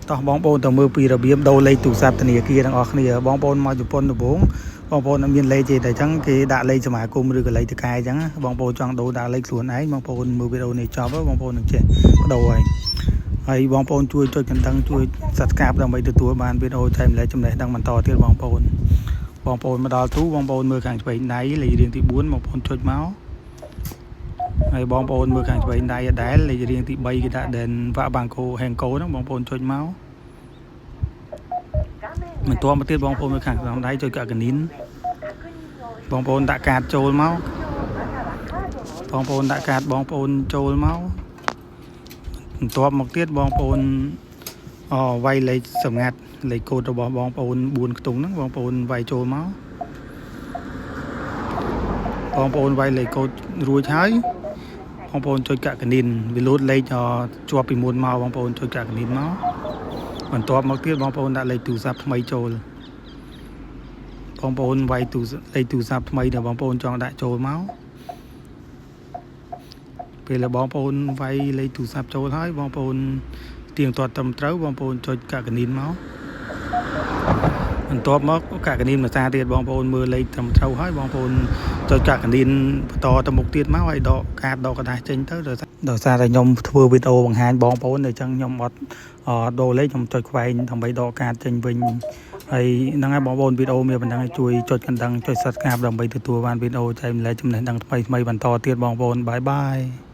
តោះបងប្អូនទៅមើលពីរបៀបដូរលេខទូរស័ព្ទធនាគារទាំងអស់គ្នាបងប្អូនមកជប៉ុនដំបូងបងប្អូនអត់មានលេខទេតែអញ្ចឹងគេដាក់លេខសមាគមឬក៏លេខតកែអញ្ចឹងបងប្អូនចង់ដូរដាក់លេខខ្លួនឯងបងប្អូនមើលវីដេអូនេះចប់បងប្អូននឹងចេះបដូរហើយបងប្អូនជួយចុចកណ្ដឹងជួយ Subscribe ដើម្បីទទួលបានវីដេអូចែកម្លែកចំណេះដឹងបន្តទៀតបងប្អូនមកដល់ទូបងប្អូនមើលខាងឆ្វេងដៃលេខរៀងទី4បងប្អូនចុចមកហើយបងប្អូនមើលខាងឆ្វេងដៃអដែលលេខរៀងទី3គេដាក់ដែនវ៉ាបាំងកូហេងកូហ្នឹងបងប្អូនចុចមកមិនទាន់មកទៀតបងប្អូនមើលខាងស្ដាំដៃចុចកាកនីនបងប្អូនដាក់កាតចូលមកបងប្អូនដាក់កាតបងប្អូនចូលមកបន្ទាប់មកទៀតបងប្អូនវាយលេខសម្ងាត់លេខកូដរបស់បងប្អូន4ខ្ទង់ហ្នឹងបងប្អូនវាយចូលមកបងប្អូនវាយលេខកូដរួចហើយបងប្អូនចុចកាកនីនវាលោតលេខជាប់ពីមុនមកបងប្អូនចុចកាកនីនមកបន្ទាប់មកទៀតបងប្អូនដាក់លេខទូរស័ព្ទថ្មីចូលបងប្អូនវាយលេខទូរស័ព្ទថ្មីដែលបងប្អូនចង់ដាក់ចូលមកពេលបងប្អូនវាយលេខទូរស័ព្ទចូលហើយបងប្អូនទៀងទាត់ត្រឹមត្រូវបងប្អូនចុចកាកនីនមកបន្ទាប់មកកាកនីនភាសាទៀតបងប្អូនមើលលេខត្រឹមត្រូវហើយបងប្អូនចុចកាកនីនបន្តទៅមុខទៀតមកហើយដកកាតដកกระดาษចេញទៅដោយសារតែខ្ញុំធ្វើវីដេអូបង្ហាញបងប្អូនអញ្ចឹងខ្ញុំអត់ដូរលេខខ្ញុំចុចខ្វែងដើម្បីដកកាតចេញវិញហើយហ្នឹងហើយបងប្អូនវីដេអូមានប៉ុណ្ណឹងជួយចុចកណ្ដឹងចុច Subscribe ដើម្បីទទួលបានវីដេអូចែកម្លែកចំណេះដឹងថ្មីបន្តទៀតបងប្អូនបាយបាយ